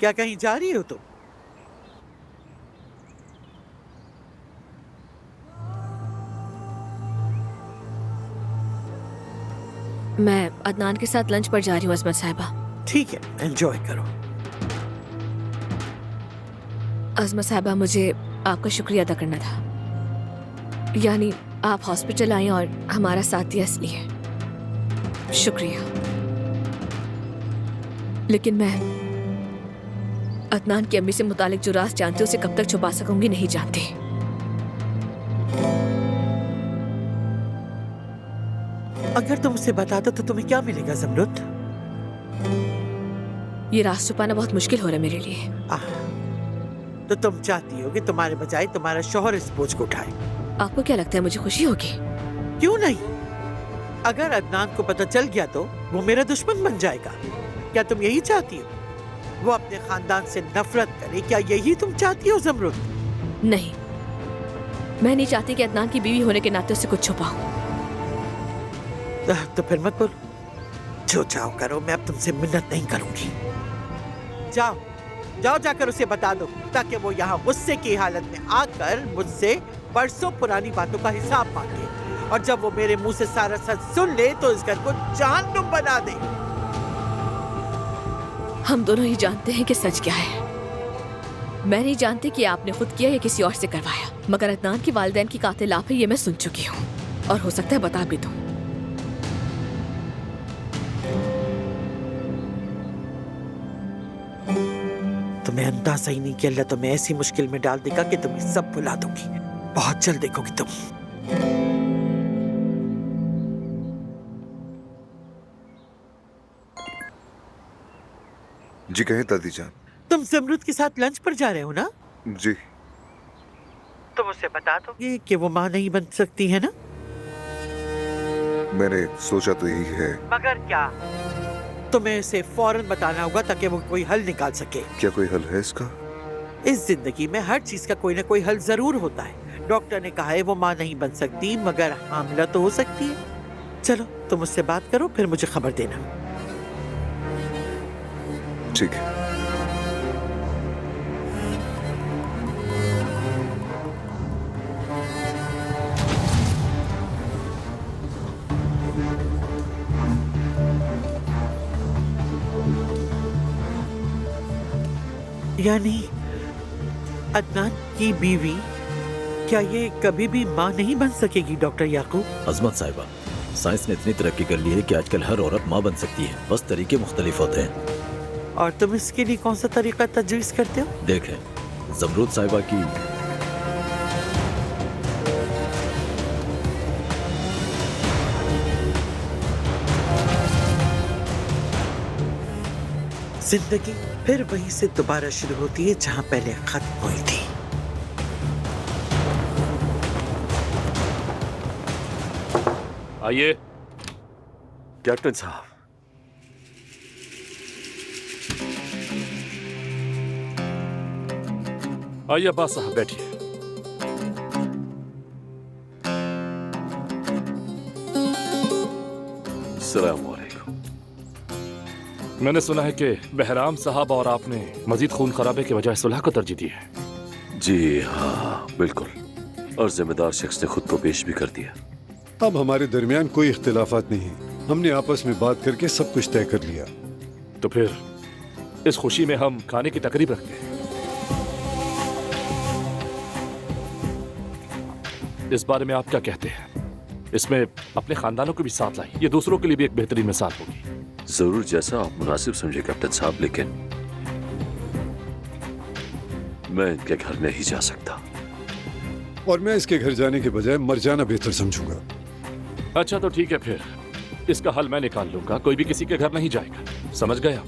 क्या कहीं जा रही हो तुम? मैं अदनान के साथ लंच पर जा रही हूँ अजमत साहिबा। ठीक है, एंजॉय करो। अजमत साहिबा, मुझे आपका शुक्रिया अदा करना था। यानी आप हॉस्पिटल आई और हमारा साथ दिया इसलिए शुक्रिया। लेकिन मैं अदनान की अम्मी से मुतालिक जो राज जानती हूँ उसे कब तक छुपा सकूंगी नहीं जानती। अगर तुम उसे बता दो तो तुम्हें क्या मिलेगा ज़मरुद? ये राज छुपाना बहुत मुश्किल हो रहा है मेरे लिए। तो तुम चाहती हो कि तुम्हारे बजाय तुम्हारा शौहर इस बोझ को उठाए? आपको क्या लगता है मुझे खुशी होगी? क्यों नहीं? अगर अदनान को पता चल गया तो वो मेरा दुश्मन बन जाएगा। क्या तुम यही चाहती हो? वो अपने खानदान से नफरत करे, क्या यही तुम चाहती हो ज़मरुद? नहीं, मैं नहीं चाहती कि अदनान की बीवी होने के नाते उससे कुछ छुपाऊं। तो फिर मत बोलो। जो चाहो करो, मैं अब तुमसे मिन्नत नहीं करूंगी। जाओ जाओ, जाकर उसे बता दो ताकि वो यहाँ गुस्से की हालत में आकर मुझसे बरसों पुरानी बातों का हिसाब मांगे, और जब वो मेरे मुंह से सारा सच सुन ले तो इस घर को जहन्नुम बना दे। हम दोनों ही जानते हैं कि सच क्या है। मैं नहीं जानती कि आपने खुद किया या किसी और से करवाया, मगर अदनान की वालिदैन की कातिल आप है ये मैं सुन चुकी हूँ, और हो सकता है बता भी दूं। तुम्हें अंदाजा ही नहीं कि अल्लाह तुम्हें ऐसी मुश्किल में डाल देगा कि तुम सब भुला दोगी। बहुत जल्द देखोगी तुम। जी कहें दादी जान। तुम ज़मरुद के साथ लंच पर जा रहे हो ना? जी। तुम उसे बता दोगे कि वो माँ नहीं बन सकती है ना? मैंने सोचा तो यही है। मगर क्या? तुम्हें इसे फौरन बताना होगा ताकि वो कोई हल निकाल सके। क्या कोई हल है इसका? इस जिंदगी में हर चीज का कोई ना कोई हल जरूर होता है। डॉक्टर ने कहा है वो माँ नहीं बन सकती, मगर हामिला तो हो सकती है। चलो तुम उससे बात करो, फिर मुझे खबर देना। ठीक है। यानी अदनान की बीवी, क्या ये कभी भी माँ नहीं बन सकेगी डॉक्टर याकूब? अजमत साहिबा, साइंस ने इतनी तरक्की कर ली है कि आजकल हर औरत माँ बन सकती है, बस तरीके मुख्तलिफ होते हैं। और तुम इसके लिए कौन सा तरीका तजवीज करते हो? देखें, ज़मरुद साहिबा की जिंदगी फिर वहीं से दोबारा शुरू होती है जहाँ पहले खत्म हुई थी। आइए कैप्टन साहब। आइए अब्बास साहब बैठिए। अस्सलाम वालेकुम। मैंने सुना है कि बहराम साहब और आपने मजीद खून खराबे की वजह सुलह को तरजीह दी है। जी हाँ बिल्कुल, और जिम्मेदार शख्स ने खुद को पेश भी कर दिया। अब हमारे दरमियान कोई इख्तिलाफात नहीं, हमने आपस में बात करके सब कुछ तय कर लिया। तो फिर इस खुशी में हम खाने की तकरीब रखते हैं। इस बारे में आप क्या कहते हैं? इसमें अपने खानदानों को भी साथ लाएं, ये दूसरों के लिए भी एक बेहतरीन मिसाल होगी। जरूर, जैसा आप मुनासिब समझे कैप्टन साहब, लेकिन मैं इनके घर नहीं जा सकता। और मैं इसके घर जाने के बजाय मर जाना बेहतर समझूंगा। अच्छा तो ठीक है, फिर इसका हल मैं निकाल लूंगा। कोई भी किसी के घर नहीं जाएगा, समझ गए आप?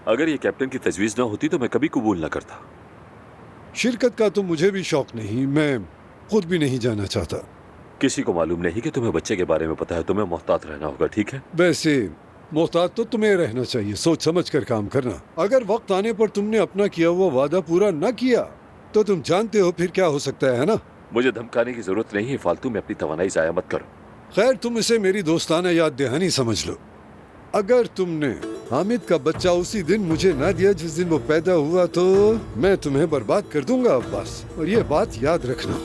अगर ये कैप्टन की तजवीज ना होती तो मैं कभी कबूल ना करता। शिरकत का तो मुझे भी शौक नहीं, मैं खुद भी नहीं जाना चाहता। किसी को मालूम नहीं कि तुम्हें बच्चे के बारे में पता है। तुम्हें मोहतात रहना होगा, ठीक है? वैसे मोहतात तो तुम्हें रहना चाहिए, सोच समझ कर काम करना। अगर वक्त आने पर तुमने अपना किया हुआ वादा पूरा न किया तो तुम जानते हो फिर क्या हो सकता है ना? मुझे धमकाने की जरूरत नहीं है, फालतू में अपनी तवानाई जाया मत करो। खैर, तुम इसे मेरी दोस्ताना याद दहानी समझ लो। अगर तुमने हामिद का बच्चा उसी दिन मुझे ना दिया जिस दिन वो पैदा हुआ तो मैं तुम्हें बर्बाद कर दूंगा अब्बास, और ये बात याद रखना।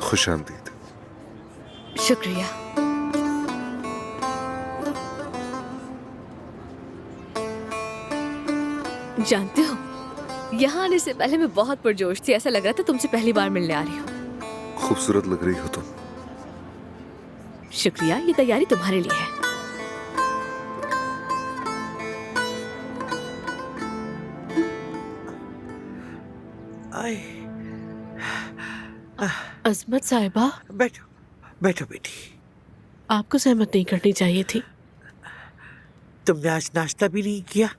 खुश आमदीद। शुक्रिया। जानते हो, यहाँ आने से पहले मैं बहुत पुरजोश थी। ऐसा लग रहा था तुमसे पहली बार मिलने आ रही हूँ। खूबसूरत लग रही हो तुम। शुक्रिया, ये तैयारी तुम्हारे लिए है। आए, अजमत साहिबा, बैठो बैठो बेटी। आपको सहमत नहीं करनी चाहिए थी। तुमने आज नाश्ता भी नहीं किया,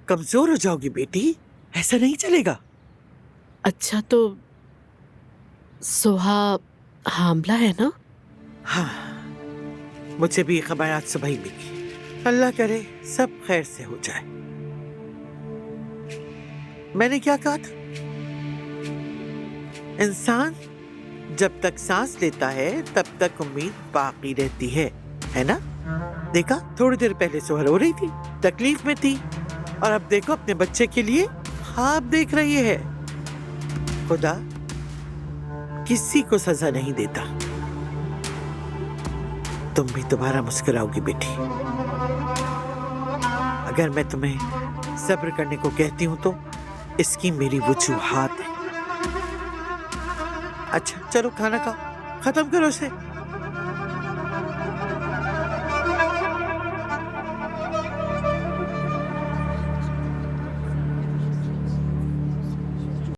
कमजोर हो जाओगी बेटी, ऐसा नहीं चलेगा। अच्छा तो सोहा हामला है ना? हाँ, मुझे भी ये खबर आज सुबह ही मिली। अल्लाह करे सब खैर से हो जाए। मैंने क्या कहा था? इंसान जब तक सांस लेता है तब तक उम्मीद बाकी रहती है ना? देखा, थोड़ी देर पहले सोहर हो रही थी, तकलीफ में थी, और अब देखो अपने बच्चे के लिए ख्वाब देख रही है। खुदा किसी को सजा नहीं देता। तुम भी दोबारा मुस्कुराओगी बेटी। अगर मैं तुम्हें सब्र करने को कहती हूँ तो इसकी मेरी वजूहात है। अच्छा चलो खाना खाओ, खत्म करो इसे।